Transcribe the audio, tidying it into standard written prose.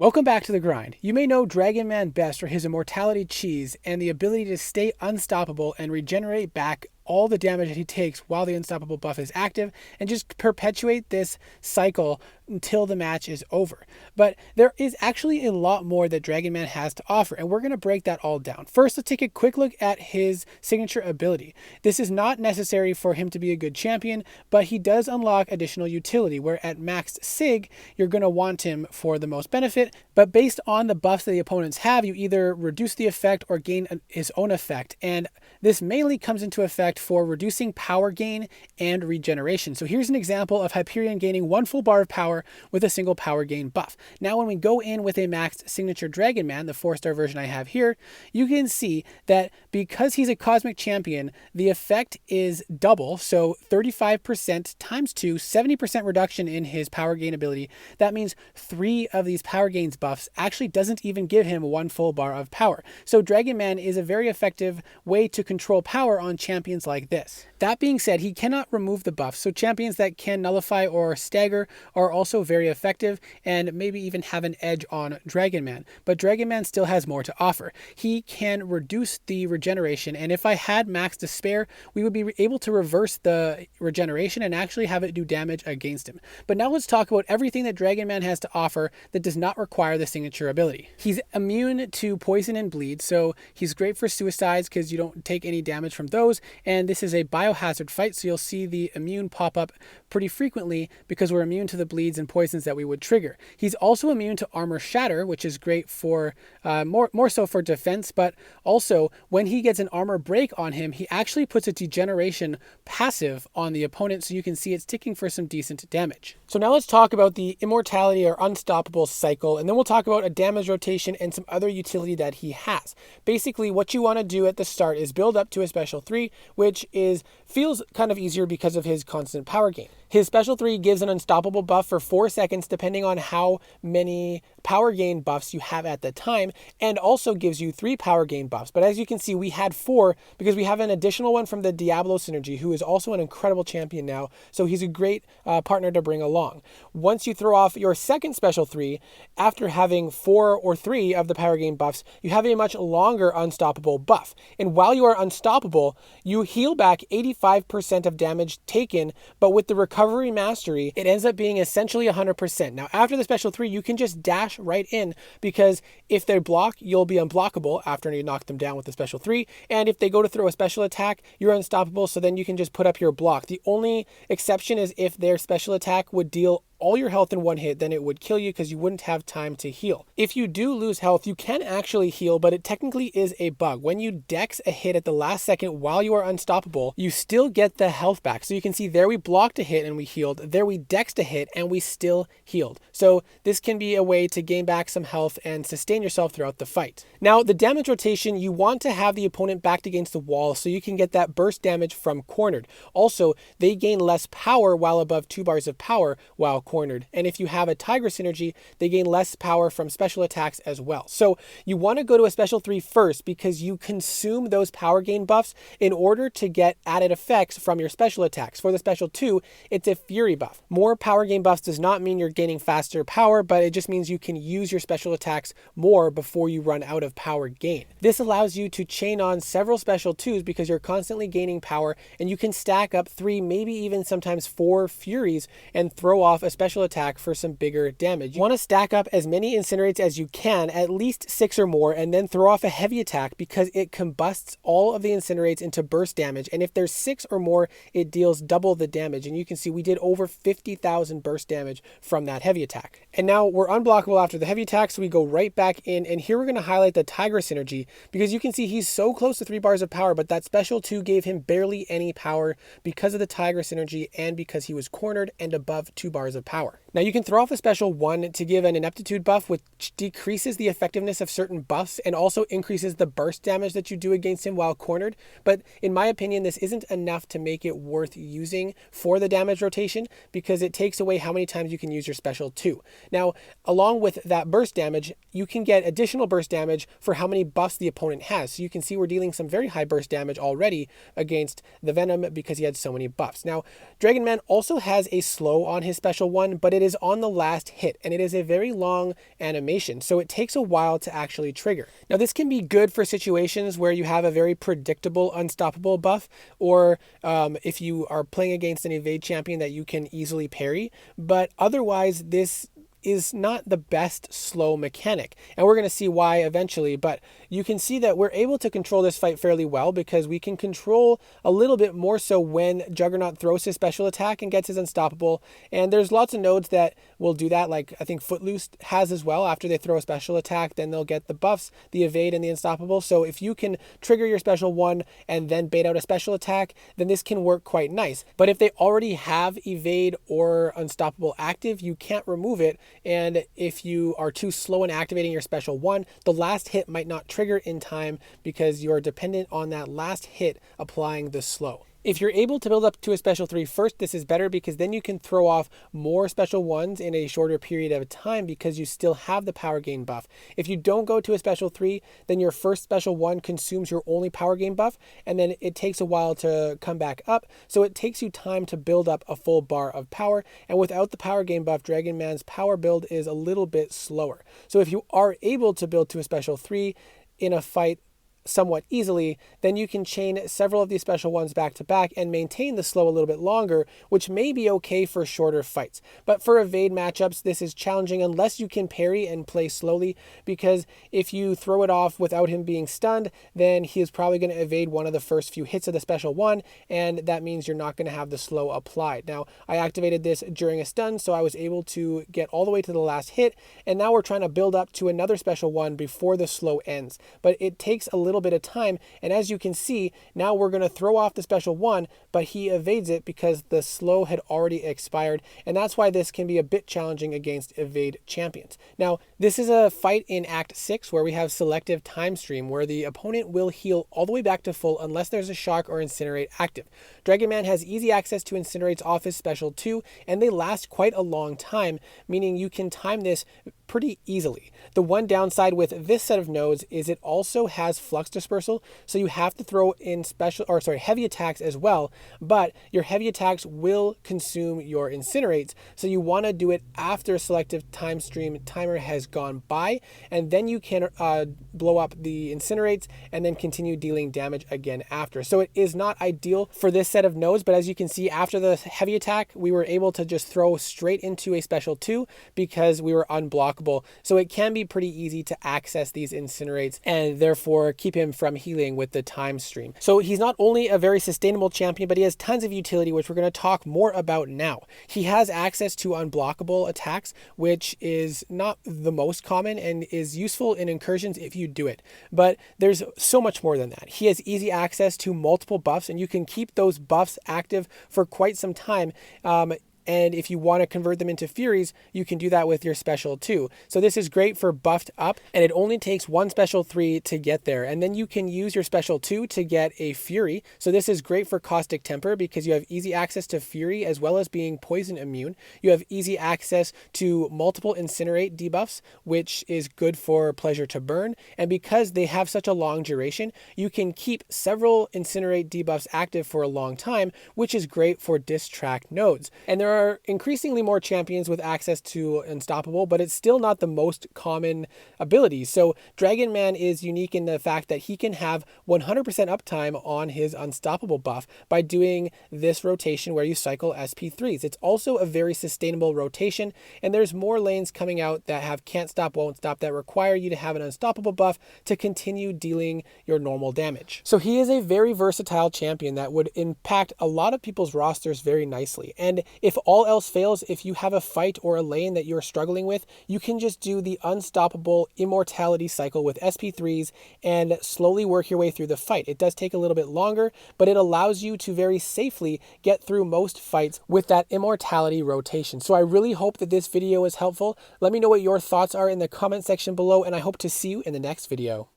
Welcome back to The Grind. You may know Dragon Man best for his immortality cheese and the ability to stay unstoppable and regenerate back all the damage that he takes while the unstoppable buff is active and just perpetuate this cycle until the match is over. But there is actually a lot more that Dragon Man has to offer, and we're going to break that all down. First, let's take a quick look at his signature ability. This is not necessary for him to be a good champion, but he does unlock additional utility, where at maxed sig, you're going to want him for the most benefit, but based on the buffs that the opponents have, you either reduce the effect or gain his own effect, and this mainly comes into effect for reducing power gain and regeneration. So here's an example of Hyperion gaining 1 full bar of power with a single power gain buff. Now when we go in with a maxed signature Dragon Man, the 4-star version I have here, you can see that because he's a cosmic champion, the effect is double, so 35% times 2, 70% reduction in his power gain ability. That means 3 of these power gains buffs actually doesn't even give him 1 full bar of power. So Dragon Man is a very effective way to control power on champions like this. That being said, he cannot remove the buffs, so champions that can nullify or stagger are also very effective and maybe even have an edge on Dragon Man. But Dragon Man still has more to offer. He can reduce the regeneration, and if I had Max to spare, we would be able to reverse the regeneration and actually have it do damage against him. But now let's talk about everything that Dragon Man has to offer that does not require the signature ability. He's immune to poison and bleed, so he's great for suicides because you don't take any damage from those, and this is a biohazard fight, so you'll see the immune pop up pretty frequently because we're immune to the bleeds and poisons that we would trigger. He's also immune to armor shatter, which is great for more so for defense, but also when he gets an armor break on him, he actually puts a degeneration passive on the opponent, so you can see it's ticking for some decent damage. So now let's talk about the immortality or unstoppable cycle, and then we'll talk about a damage rotation and some other utility that he has. Basically, what you want to do at the start is build up to a special 3, which feels kind of easier because of his constant power gain. His special 3 gives an unstoppable buff for 4 seconds depending on how many power gain buffs you have at the time, and also gives you 3 power gain buffs. But as you can see, we had 4 because we have an additional one from the Diablo synergy, who is also an incredible champion now, so he's a great partner to bring along. Once you throw off your second special 3, after having 4 or 3 of the power gain buffs, you have a much longer unstoppable buff. And while you are unstoppable, you heal back 85% of damage taken, but with the recovery mastery, it ends up being essentially 100%. Now, after the special 3, you can just dash right in, because if they block, you'll be unblockable after you knock them down with the special 3. And if they go to throw a special attack, you're unstoppable, so then you can just put up your block. The only exception is if their special attack would deal all your health in one hit, then it would kill you because you wouldn't have time to heal. If you do lose health, you can actually heal, but it technically is a bug. When you dex a hit at the last second while you are unstoppable, you still get the health back. So you can see there we blocked a hit and we healed, there we dexed a hit and we still healed. So this can be a way to gain back some health and sustain yourself throughout the fight. Now, the damage rotation, you want to have the opponent backed against the wall so you can get that burst damage from cornered. Also, they gain less power while above 2 bars of power while cornered. And if you have a TIGRA synergy, they gain less power from special attacks as well. So you want to go to a special 3 first because you consume those power gain buffs in order to get added effects from your special attacks. For the special 2, it's a fury buff. More power gain buffs does not mean you're gaining faster power, but it just means you can use your special attacks more before you run out of power gain. This allows you to chain on several special 2s because you're constantly gaining power, and you can stack up 3, maybe even sometimes 4 furies and throw off a special attack for some bigger damage. You want to stack up as many incinerates as you can, at least 6 or more, and then throw off a heavy attack because it combusts all of the incinerates into burst damage, and if there's 6 or more, it deals double the damage. And you can see we did over 50,000 burst damage from that heavy attack. And now we're unblockable after the heavy attack, so we go right back in, and here we're going to highlight the TIGRA synergy because you can see he's so close to 3 bars of power, but that special 2 gave him barely any power because of the TIGRA synergy and because he was cornered and above 2 bars of power. Now you can throw off a special 1 to give an ineptitude buff, which decreases the effectiveness of certain buffs and also increases the burst damage that you do against him while cornered. But in my opinion, this isn't enough to make it worth using for the damage rotation because it takes away how many times you can use your special 2. Now, along with that burst damage, you can get additional burst damage for how many buffs the opponent has. So you can see we're dealing some very high burst damage already against the Venom because he had so many buffs. Now, Dragon Man also has a slow on his special 1, one, but it is on the last hit, and it is a very long animation, so it takes a while to actually trigger. Now this can be good for situations where you have a very predictable unstoppable buff, or if you are playing against an evade champion that you can easily parry, but otherwise this is not the best slow mechanic, and we're going to see why eventually. But you can see that we're able to control this fight fairly well because we can control a little bit more so when Juggernaut throws his special attack and gets his unstoppable, and there's lots of nodes that will do that, like I think Footloose has as well. After they throw a special attack, then they'll get the buffs, the evade and the unstoppable. So if you can trigger your special one and then bait out a special attack, then this can work quite nice. But if they already have evade or unstoppable active, you can't remove it. And if you are too slow in activating your special one, the last hit might not trigger in time because you're dependent on that last hit applying the slow. If you're able to build up to a special 3 first, this is better because then you can throw off more special ones in a shorter period of time because you still have the power gain buff. If you don't go to a special 3, then your first special 1 consumes your only power gain buff, and then it takes a while to come back up. So it takes you time to build up a full bar of power, and without the power gain buff, Dragon Man's power build is a little bit slower. So if you are able to build to a special 3 in a fight somewhat easily, then you can chain several of these special ones back to back and maintain the slow a little bit longer, which may be okay for shorter fights. But for evade matchups, this is challenging unless you can parry and play slowly, because if you throw it off without him being stunned, then he is probably going to evade one of the first few hits of the special one, and that means you're not going to have the slow applied. Now, I activated this during a stun, so I was able to get all the way to the last hit, and now we're trying to build up to another special one before the slow ends. But it takes a little bit of time, and as you can see, now we're going to throw off the special one, but he evades it because the slow had already expired, and that's why this can be a bit challenging against evade champions. Now, this is a fight in Act 6 where we have selective time stream, where the opponent will heal all the way back to full unless there's a shock or incinerate active. Dragon Man has easy access to incinerates off his special 2, and they last quite a long time, meaning you can time this pretty easily. The one downside with this set of nodes is it also has flux dispersal, so you have to throw in heavy attacks as well, but your heavy attacks will consume your incinerates, so you want to do it after selective time stream timer has gone by, and then you can blow up the incinerates and then continue dealing damage again after. So it is not ideal for this set of nodes, but as you can see, after the heavy attack, we were able to just throw straight into a special 2 because we were unblockable. So it can be pretty easy to access these incinerates and therefore keep him from healing with the time stream. So he's not only a very sustainable champion, but he has tons of utility, which we're going to talk more about now. He has access to unblockable attacks, which is not the most common and is useful in incursions if you do it. But there's so much more than that. He has easy access to multiple buffs, and you can keep those buffs active for quite some time. And if you want to convert them into Furies, you can do that with your special 2. So this is great for buffed up, and it only takes one special 3 to get there. And then you can use your special 2 to get a Fury. So this is great for Caustic Temper because you have easy access to Fury as well as being poison immune. You have easy access to multiple Incinerate debuffs, which is good for Pleasure to Burn. And because they have such a long duration, you can keep several Incinerate debuffs active for a long time, which is great for distract nodes. And there are increasingly more champions with access to Unstoppable, but it's still not the most common ability. So Dragon Man is unique in the fact that he can have 100% uptime on his Unstoppable buff by doing this rotation where you cycle SP3s. It's also a very sustainable rotation, and there's more lanes coming out that have can't stop, won't stop, that require you to have an Unstoppable buff to continue dealing your normal damage. So he is a very versatile champion that would impact a lot of people's rosters very nicely. And if all else fails, if you have a fight or a lane that you're struggling with, you can just do the unstoppable immortality cycle with SP3s and slowly work your way through the fight. It does take a little bit longer, but it allows you to very safely get through most fights with that immortality rotation. So I really hope that this video is helpful. Let me know what your thoughts are in the comment section below, and I hope to see you in the next video.